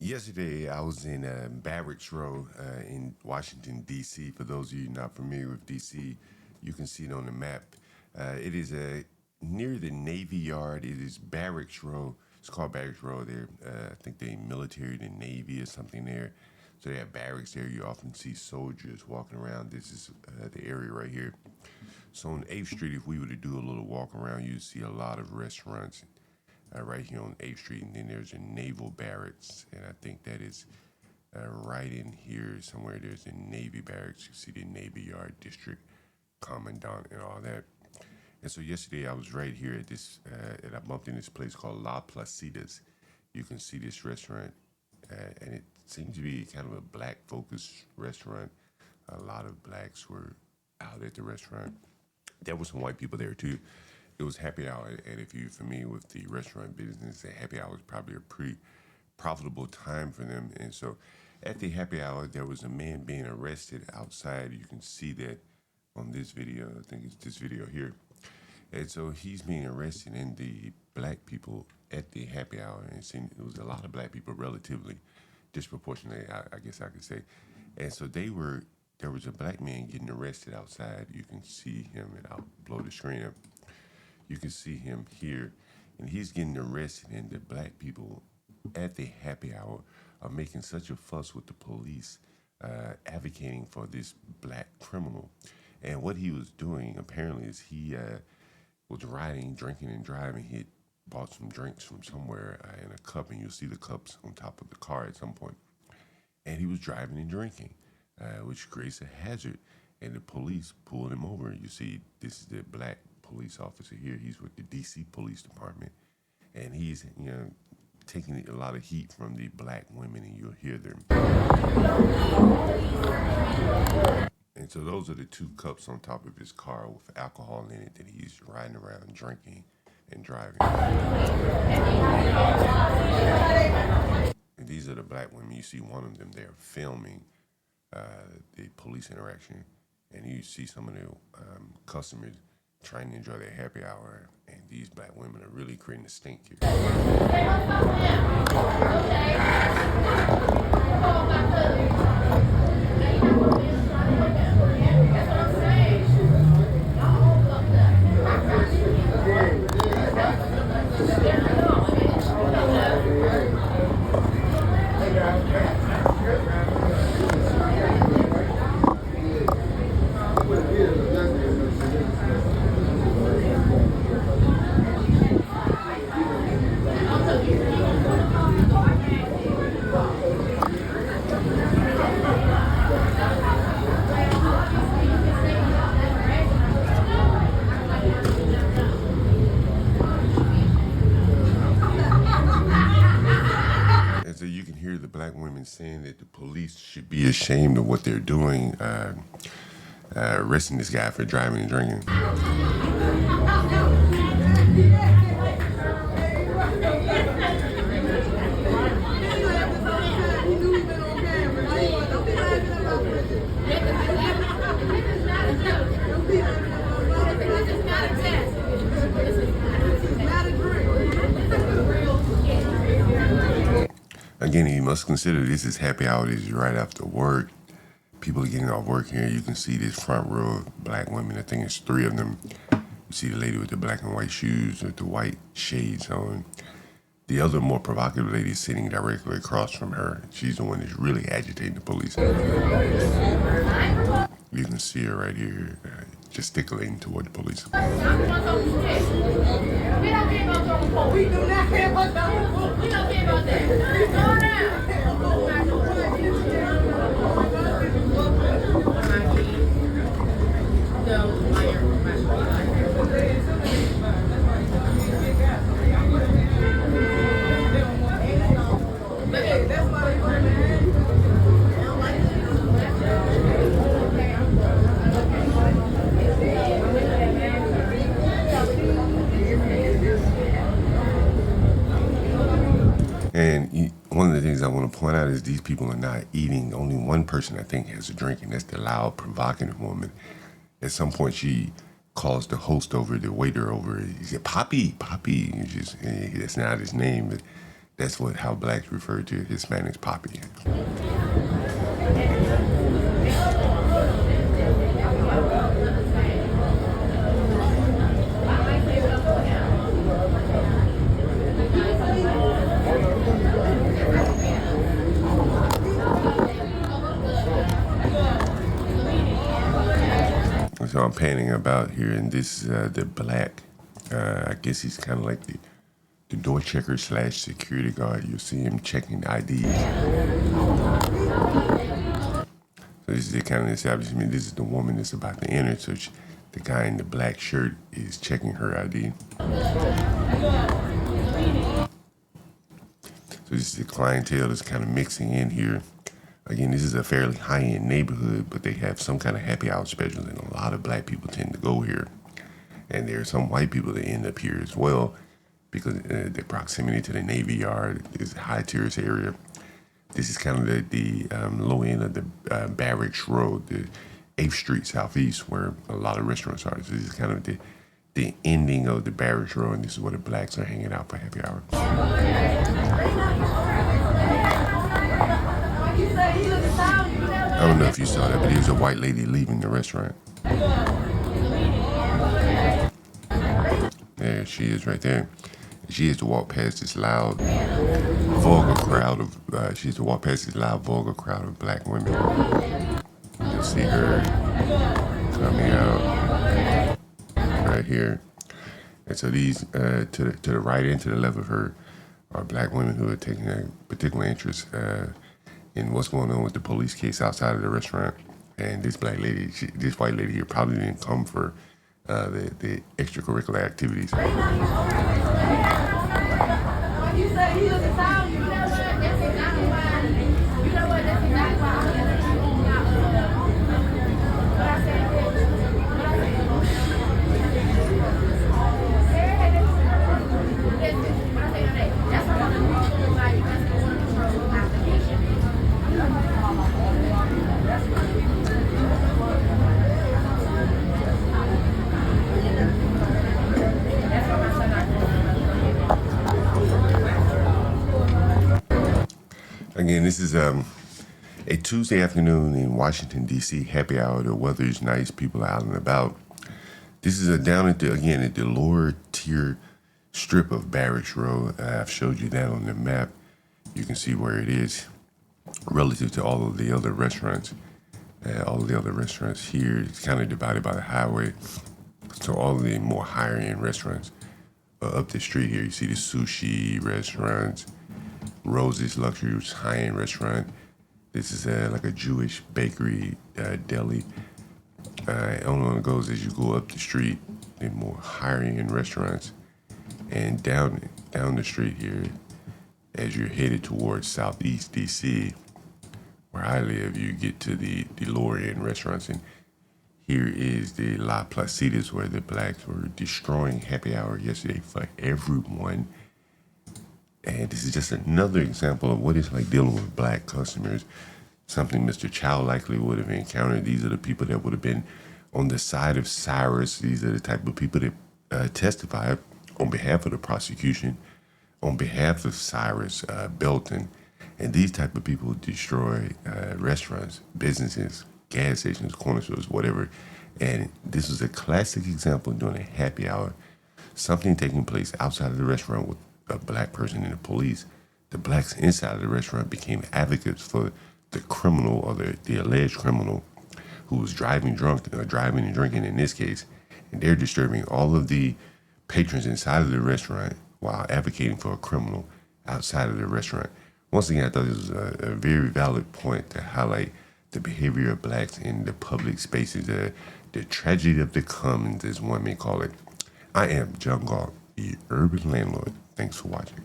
Yesterday, I was in Barracks Row in Washington, D.C. For those of you not familiar with D.C., you can see it on the map. It is near the Navy Yard. It is Barracks Row. It's called Barracks Row there. I think they military, the Navy or something there. So they have barracks there. You often see soldiers walking around. This is the area right here. So on 8th Street, if we were to do a little walk around, you'd see a lot of restaurants right here on 8th Street, and then there's a naval barracks, and I think that is right in here somewhere. There's a Navy barracks. You see the Navy Yard District Commandant and all that. And so yesterday I was right here at this, and I bumped in this place called La Placidas. You can see this restaurant, and it seems to be kind of a black-focused restaurant. A lot of blacks were out at the restaurant. There were some white people there too. It was happy hour, and if you're familiar with the restaurant business, the happy hour is probably a pretty profitable time for them. And so at the happy hour, there was a man being arrested outside. You can see that on this video. I think it's this video here. And so he's being arrested, and the black people at the happy hour, and it was a lot of black people, relatively disproportionately, I guess I could say. And so there was a black man getting arrested outside. You can see him, and I'll blow the screen up. You can see him here, and he's getting arrested, and the black people at the happy hour are making such a fuss with the police, advocating for this black criminal. And what he was doing, apparently, is he was riding, drinking, and driving. He had bought some drinks from somewhere in a cup, and you'll see the cups on top of the car at some point. And he was driving and drinking, which creates a hazard, and the police pulled him over. You see, this is the black police officer here. He's with the D.C. Police Department, and he's taking a lot of heat from the black women, and you'll hear them. And so those are the two cups on top of his car with alcohol in it that he's riding around drinking and driving. And these are the black women. You see one of them there filming the police interaction, and you see some of the customers trying to enjoy their happy hour, and these black women are really creating a stink here. So you can hear the black women saying that the police should be ashamed of what they're doing, arresting this guy for driving and drinking. Again, you must consider this is happy hour. This is right after work. People are getting off work here. You can see this front row of black women. I think it's 3 of them. You see the lady with the black and white shoes with the white shades on. The other more provocative lady is sitting directly across from her. She's the one that's really agitating the police. You can see her right here, gesticulating toward the police. We do not care about that. We don't care about that. Go down. And one of the things I want to point out is these people are not eating. Only one person, I think, has a drink, and that's the loud, provocative woman. At some point, she calls the host over, the waiter over. He said, "Poppy, Poppy." That's not his name, but That's how blacks refer to Hispanics, poppy. So I'm panning about here, and this is the black. I guess he's kind of like the door checker slash security guard. You'll see him checking IDs. So this is the kind of establishment. This is the woman that's about to enter. So the guy in the black shirt is checking her ID. So this is the clientele that's kind of mixing in here. Again, this is a fairly high-end neighborhood, but they have some kind of happy hour specials, and a lot of black people tend to go here. And there are some white people that end up here as well because the proximity to the Navy Yard is a high tourist area. This is kind of the low end of the Barracks Road, the 8th Street Southeast, where a lot of restaurants are. So this is kind of the ending of the Barracks Road, and this is where the blacks are hanging out for happy hour. I don't know if you saw that, but there's a white lady leaving the restaurant. There she is right there. She has to walk past this loud, vulgar crowd of, black women. You'll see her coming out right here. And so these, to the right and to the left of her, are black women who are taking a particular interest in what's going on with the police case outside of the restaurant. And this black lady, this white lady here probably didn't come for the extracurricular activities. Again, this is a Tuesday afternoon in Washington, D.C. Happy hour. The weather is nice. People are out and about. This is down at the lower tier strip of Barracks Road. I've showed you that on the map. You can see where it is relative to all of the other restaurants. All of the other restaurants here, it's kind of divided by the highway. So all of the more higher end restaurants up the street here. You see the sushi restaurants, Rose's Luxury, which is high-end restaurant. This is like a Jewish bakery, deli. On it goes as you go up the street, in more higher-end restaurants, and down the street here, as you're headed towards Southeast DC, where I live, you get to the lower-end restaurants, and here is the La Placitas, where the blacks were destroying happy hour yesterday for everyone. And this is just another example of what it's like dealing with black customers, something Mr. Chow likely would have encountered. These are the people that would have been on the side of Cyrus. These are the type of people that testify on behalf of the prosecution, on behalf of Cyrus Belton. And these type of people destroy restaurants, businesses, gas stations, corner stores, whatever. And this is a classic example during a happy hour, something taking place outside of the restaurant with a black person and the police. The blacks inside of the restaurant became advocates for the criminal, or the alleged criminal, who was driving and drinking in this case, and they're disturbing all of the patrons inside of the restaurant while advocating for a criminal outside of the restaurant. Once again, I thought this was a very valid point to highlight the behavior of blacks in the public spaces, the tragedy of the commons, as one may call it. I am John Galt, the urban landlord. Thanks for watching.